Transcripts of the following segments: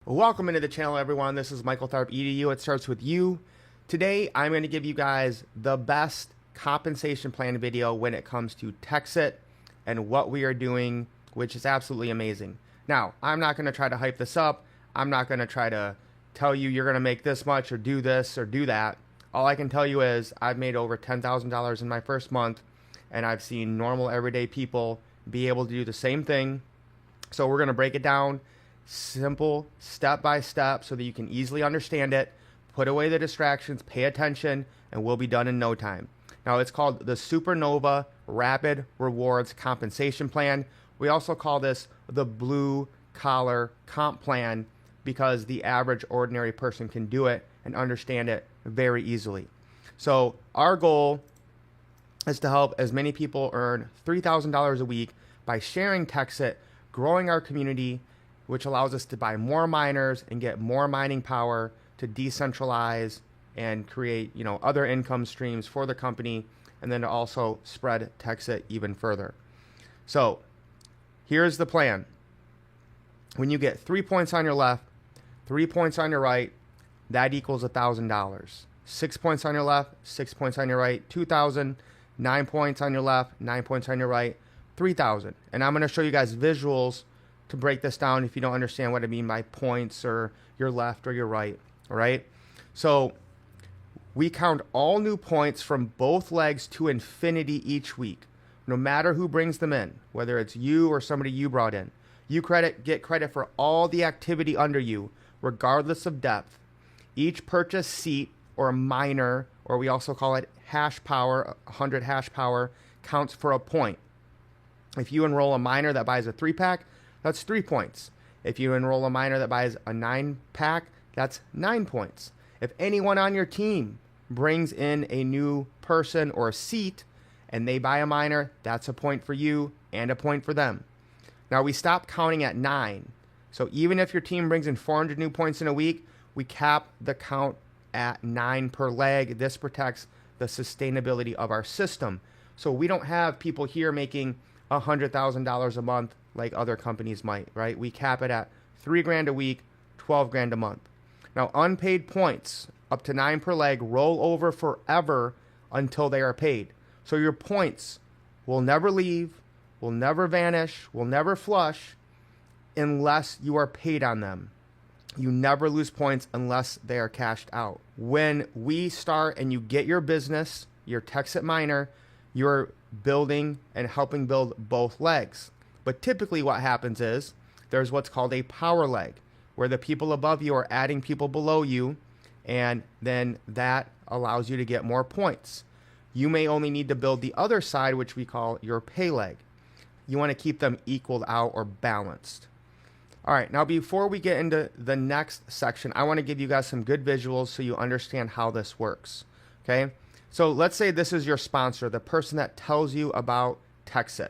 Welcome into the channel, everyone. This is Michael Tharp, EDU. It starts with you. Today, I'm going to give you guys the best compensation plan video when it comes to TEXIT and what we are doing, which is absolutely amazing. Now, I'm not going to try to hype this up. I'm not going to try to tell you you're going to make this much or do this or do that. All I can tell you is I've made over $10,000 in my first month, and I've seen normal, everyday people be able to do the same thing. So we're going to break it down simple, step by step, so that you can easily understand it, put away the distractions, pay attention, and we'll be done in no time. Now, it's called the Supernova Rapid Rewards Compensation Plan. We also call this the Blue Collar Comp Plan because the average ordinary person can do it and understand it very easily. So our goal is to help as many people earn $3,000 a week by sharing TEXIT, growing our community, which allows us to buy more miners and get more mining power to decentralize and create, other income streams for the company, and then to also spread TEXIT even further. So here's the plan. When you get 3 points on your left, 3 points on your right, that equals $1,000. 6 points on your left, 6 points on your right, 2,000. 9 points on your left, 9 points on your right, 3,000. And I'm going to show you guys visuals to break this down if you don't understand what I mean by points or your left or your right, all right? So we count all new points from both legs to infinity each week, no matter who brings them in, whether it's you or somebody you brought in. You get credit for all the activity under you, regardless of depth. Each purchased seat or miner, or we also call it hash power, 100 hash power, counts for a point. If you enroll a miner that buys a 3-pack, that's 3 points. If you enroll a miner that buys a 9-pack, that's 9 points. If anyone on your team brings in a new person or a seat and they buy a miner, that's a point for you and a point for them. Now, we stop counting at 9. So even if your team brings in 400 new points in a week, we cap the count at 9 per leg. This protects the sustainability of our system. So we don't have people here making $100,000 a month like other companies might, right? We cap it at $3,000 a week, $12,000 a month. Now, unpaid points up to 9 per leg roll over forever until they are paid. So your points will never leave, will never vanish, will never flush unless you are paid on them. You never lose points unless they are cashed out. When we start and you get your business, your TEXIT miner, you're building and helping build both legs. But typically what happens is there's what's called a power leg, where the people above you are adding people below you, and then that allows you to get more points. You may only need to build the other side, which we call your pay leg. You want to keep them equaled out or balanced. All right, now before we get into the next section, I want to give you guys some good visuals so you understand how this works, okay? So let's say this is your sponsor, the person that tells you about TEXIT.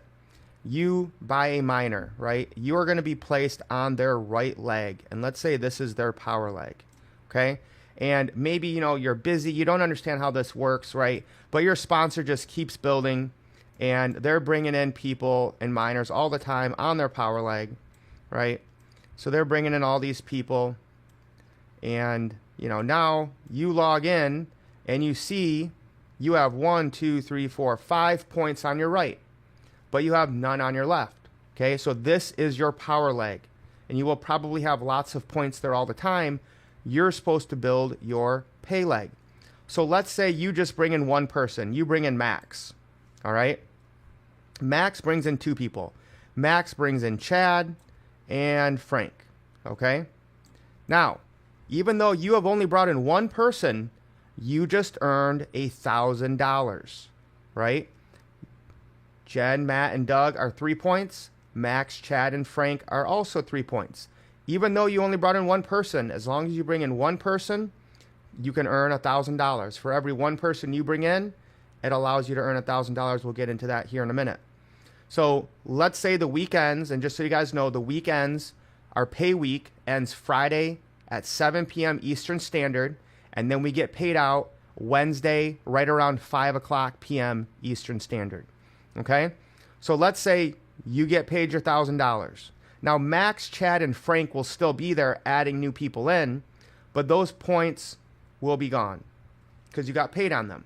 You buy a miner, right? You are going to be placed on their right leg, and let's say this is their power leg, okay? And maybe, you're busy, you don't understand how this works, right? But your sponsor just keeps building, and they're bringing in people and miners all the time on their power leg, right? So they're bringing in all these people, and now you log in and you see you have 1, 2, 3, 4, 5 points on your right, but you have none on your left. Okay, so this is your power leg, and you will probably have lots of points there all the time. You're supposed to build your pay leg. So let's say you just bring in one person. You bring in Max. All right, Max brings in 2 people. Max brings in Chad and Frank, okay? Now, even though you have only brought in one person, you just earned $1,000, right? Jen, Matt, and Doug are 3 points. Max, Chad, and Frank are also 3 points. Even though you only brought in one person, as long as you bring in one person, you can earn $1,000. For every one person you bring in, it allows you to earn $1,000. We'll get into that here in a minute. So let's say the weekends, and just so you guys know, the weekends, our pay week ends Friday at 7 p.m. Eastern Standard, and then we get paid out Wednesday right around 5 o'clock p.m. Eastern Standard, okay? So let's say you get paid your $1,000. Now, Max, Chad, and Frank will still be there adding new people in, but those points will be gone because you got paid on them.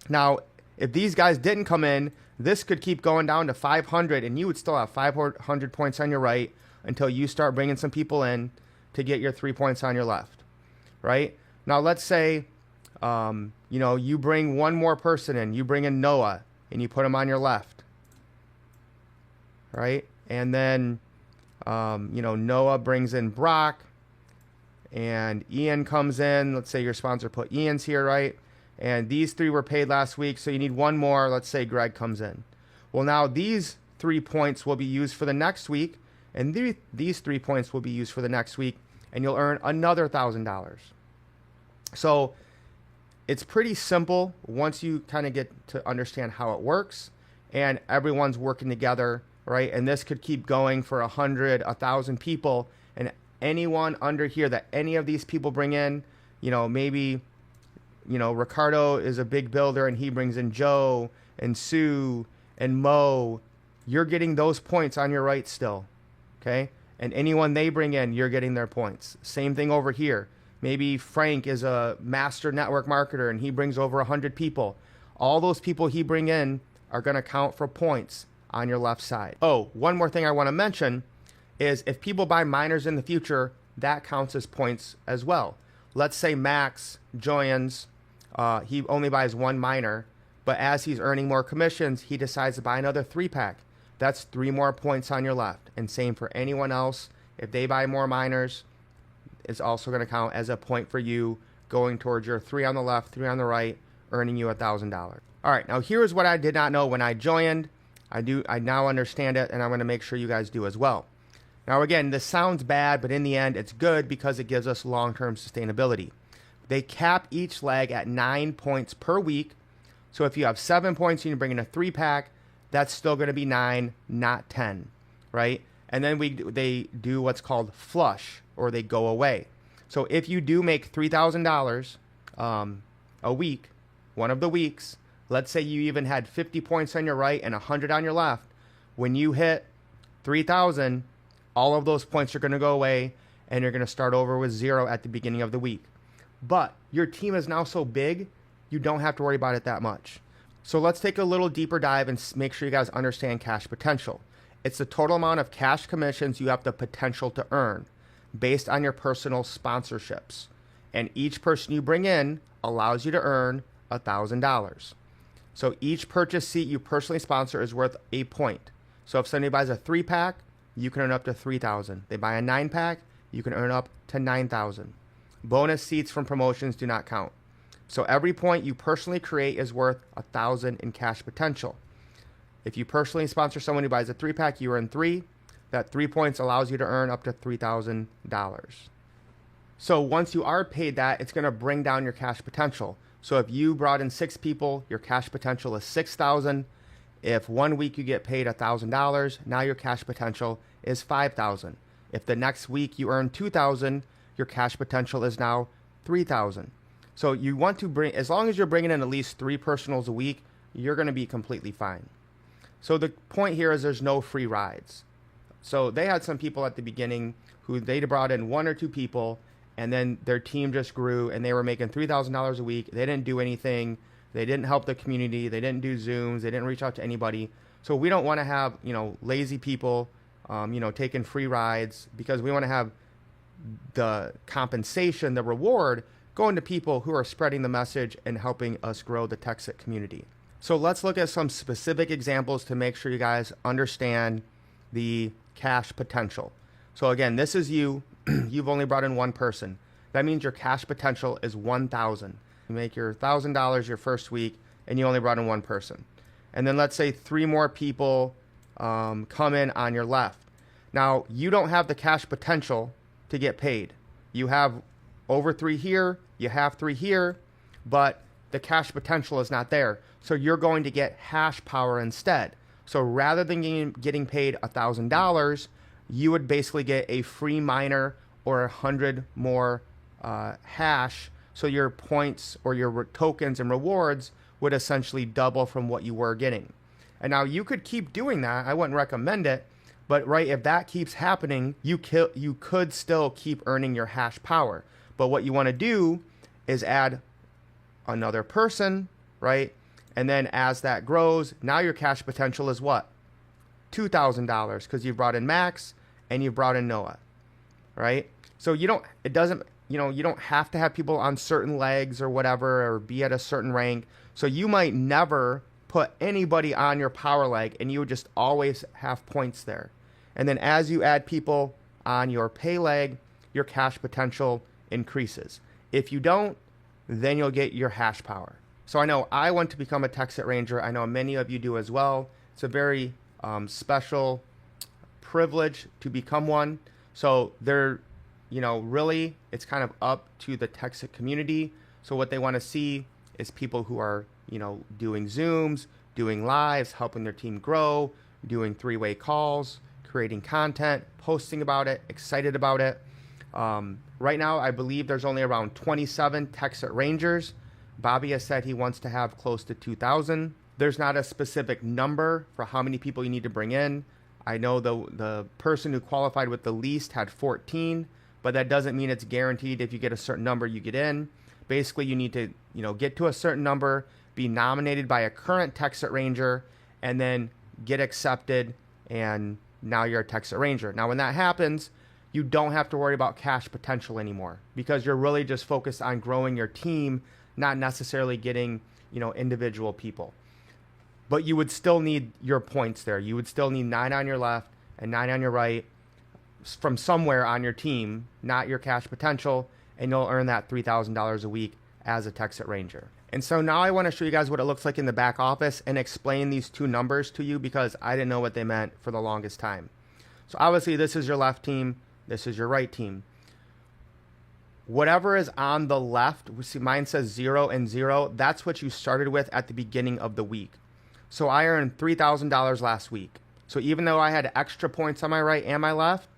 Now, if these guys didn't come in, this could keep going down to 500, and you would still have 500 points on your right until you start bringing some people in to get your 3 points on your left, right? Now, let's say, you bring one more person in. You bring in Noah, and you put him on your left, right? And then, Noah brings in Brock, and Ian comes in. Let's say your sponsor put Ian's here, right? And these 3 were paid last week, so you need one more. Let's say Greg comes in. Well, now these 3 points will be used for the next week, and these 3 points will be used for the next week, and you'll earn another $1,000. So it's pretty simple once you kind of get to understand how it works, and everyone's working together, right? And this could keep going for 100, 1,000 people, and anyone under here that any of these people bring in, maybe, Ricardo is a big builder and he brings in Joe and Sue and Mo, you're getting those points on your right still, okay? And anyone they bring in, you're getting their points. Same thing over here. Maybe Frank is a master network marketer and he brings over 100 people. All those people he bring in are going to count for points on your left side. Oh, one more thing I want to mention is if people buy miners in the future, that counts as points as well. Let's say Max joins, he only buys one miner, but as he's earning more commissions, he decides to buy another 3-pack. That's 3 more points on your left. And same for anyone else. If they buy more miners, it's also going to count as a point for you going towards your 3 on the left, 3 on the right, earning you $1,000. All right, now here's what I did not know when I joined. I now understand it, and I'm going to make sure you guys do as well. Now, again, this sounds bad, but in the end, it's good because it gives us long-term sustainability. They cap each leg at 9 points per week. So if you have 7 points and you bring in a 3-pack, that's still going to be 9, not 10, right? And then they do what's called flush, or they go away. So if you do make $3,000 a week, one of the weeks, let's say you even had 50 points on your right and 100 on your left, when you hit 3,000, all of those points are going to go away, and you're going to start over with 0 at the beginning of the week. But your team is now so big, you don't have to worry about it that much. So let's take a little deeper dive and make sure you guys understand cash potential. It's the total amount of cash commissions you have the potential to earn based on your personal sponsorships. And each person you bring in allows you to earn $1,000. So each purchase seat you personally sponsor is worth a point. So if somebody buys a 3-pack, you can earn up to $3,000. They buy a 9-pack, you can earn up to $9,000. Bonus seats from promotions do not count. So every point you personally create is worth $1,000 in cash potential. If you personally sponsor someone who buys a 3-pack, you earn 3. That 3 points allows you to earn up to $3,000. So once you are paid that, it's going to bring down your cash potential. So if you brought in 6 people, your cash potential is $6,000. If one week you get paid $1,000, now your cash potential is $5,000. If the next week you earn $2,000, your cash potential is now $3,000. So you want to bring, as long as you're bringing in at least 3 personals a week, you're going to be completely fine. So the point here is there's no free rides. So they had some people at the beginning who they brought in 1 or 2 people, and then their team just grew, and they were making $3,000 a week. They didn't do anything. They didn't help the community. They didn't do Zooms. They didn't reach out to anybody. So we don't want to have, lazy people, taking free rides, because we want to have the compensation, the reward, going to people who are spreading the message and helping us grow the TEXIT community. So let's look at some specific examples to make sure you guys understand the cash potential. So again, this is you. You've only brought in 1 person. That means your cash potential is $1,000. You make your $1,000 your first week, and you only brought in 1 person. And then let's say 3 more people come in on your left. Now, you don't have the cash potential to get paid. You have over 3 here, you have 3 here, but the cash potential is not there. So you're going to get hash power instead. So rather than getting paid $1,000, you would basically get a free miner or 100 more hash. So your points or your tokens and rewards would essentially double from what you were getting. And now you could keep doing that. I wouldn't recommend it, But right, if that keeps happening, you could still keep earning your hash power. But what you want to do is add another person, right? And then as that grows, now your cash potential is what? $2,000 because you've brought in Max and you've brought in Noah, right? So you don't have to have people on certain legs or whatever, or be at a certain rank. So you might never put anybody on your power leg and you would just always have points there. And then as you add people on your pay leg, your cash potential increases. If you don't, then you'll get your hash power. So I know I want to become a TEXIT Ranger. I know many of you do as well. It's a very special privilege to become one. So really, it's kind of up to the TEXIT community. So what they want to see is people who are, doing Zooms, doing lives, helping their team grow, doing three-way calls, creating content, posting about it, excited about it. Right now, I believe there's only around 27 TEXIT Rangers. Bobby has said he wants to have close to 2,000. There's not a specific number for how many people you need to bring in. I know the person who qualified with the least had 14, but that doesn't mean it's guaranteed if you get a certain number, you get in. Basically, you need to, get to a certain number, be nominated by a current TEXIT Ranger, and then get accepted, and now you're a TEXIT Ranger. Now, when that happens, you don't have to worry about cash potential anymore because you're really just focused on growing your team, not necessarily getting, individual people. But you would still need your points there. You would still need 9 on your left and 9 on your right from somewhere on your team, not your cash potential, and you'll earn that $3,000 a week as a TEXIT Ranger. And so now I want to show you guys what it looks like in the back office and explain these two numbers to you because I didn't know what they meant for the longest time. So obviously this is your left team, this is your right team. Whatever is on the left, see mine says 0 and 0, that's what you started with at the beginning of the week. So I earned $3,000 last week. So even though I had extra points on my right and my left,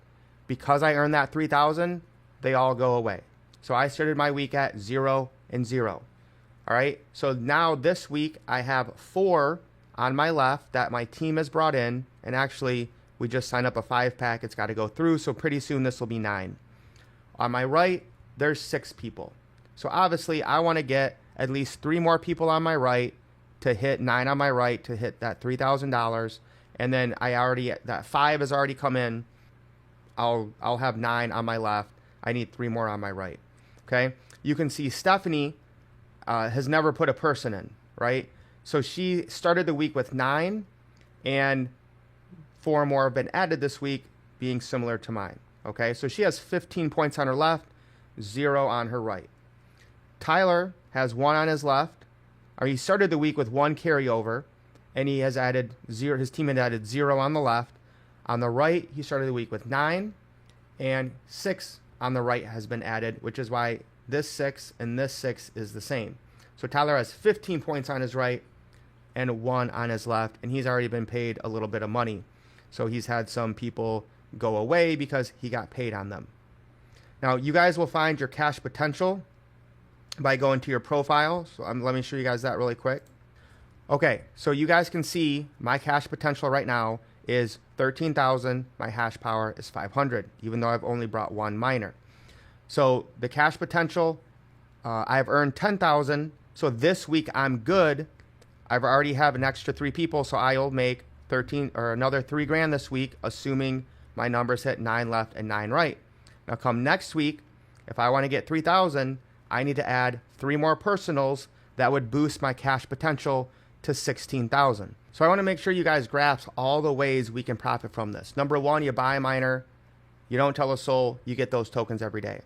because I earned that $3,000, they all go away. So I started my week at 0 and 0. All right. So now this week I have 4 on my left that my team has brought in. And actually we just signed up a 5-pack. It's got to go through. So pretty soon this will be 9. On my right, there's 6 people. So obviously I want to get at least 3 more people on my right to hit 9 on my right to hit that $3,000. And then that 5 has already come in. I'll have 9 on my left. I need 3 more on my right. Okay. You can see Stephanie has never put a person in, right? So she started the week with 9 and 4 more have been added this week, being similar to mine. Okay. So she has 15 points on her left, 0 on her right. Tyler has 1 on his left, or he started the week with 1 carryover, and he has added 0. His team had added 0 on the left. On the right, he started the week with 9, and 6 on the right has been added, which is why this 6 and this 6 is the same. So Tyler has 15 points on his right and 1 on his left, and he's already been paid a little bit of money. So he's had some people go away because he got paid on them. Now, you guys will find your cash potential by going to your profile. So let me show you guys that really quick. Okay, so you guys can see my cash potential right now is 13,000. My hash power is 500, even though I've only brought 1 miner. So the cash potential, I've earned 10,000. So this week I'm good. I've already have an extra 3 people, so I'll make 13 or another $3,000 this week, assuming my numbers hit 9 left and 9 right. Now come next week, if I want to get 3,000, I need to add 3 more personals that would boost my cash potential to 16,000. So I want to make sure you guys grasp all the ways we can profit from this. Number 1, you buy a miner, you don't tell a soul, you get those tokens every day.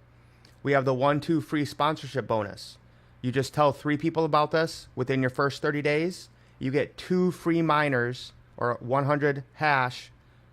We have the 1-2 free sponsorship bonus. You just tell 3 people about this within your first 30 days. You get 2 free miners or 100 hash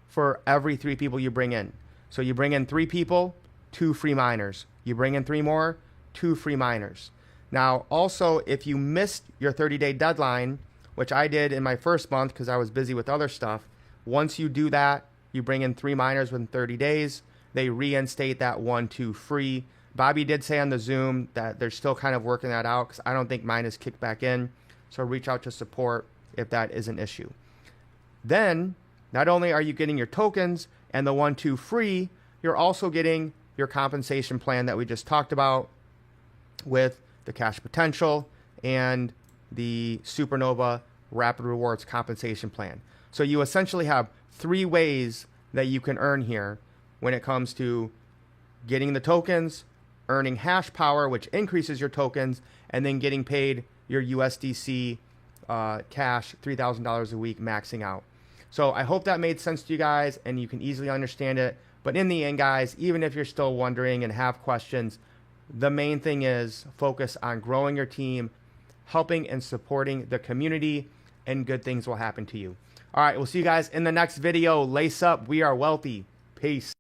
for every 3 people you bring in. So you bring in 3 people, 2 free miners. You bring in 3 more, 2 free miners. Now, also, if you missed your 30-day deadline, which I did in my first month because I was busy with other stuff, once you do that, you bring in 3 miners within 30 days, they reinstate that 1-2 free. Bobby did say on the Zoom that they're still kind of working that out because I don't think mine is kicked back in. So reach out to support if that is an issue. Then Not only are you getting your tokens and the 1-2 free, you're also getting your compensation plan that we just talked about with the cash potential and the Supernova Rapid Rewards compensation plan. So you essentially have 3 ways that you can earn here when it comes to getting the tokens, earning hash power, which increases your tokens, and then getting paid your USDC cash, $3,000 a week, maxing out. So I hope that made sense to you guys and you can easily understand it. But in the end, guys, even if you're still wondering and have questions, the main thing is focus on growing your team, helping and supporting the community, and good things will happen to you. All right, we'll see you guys in the next video. Lace up. We are wealthy. Peace.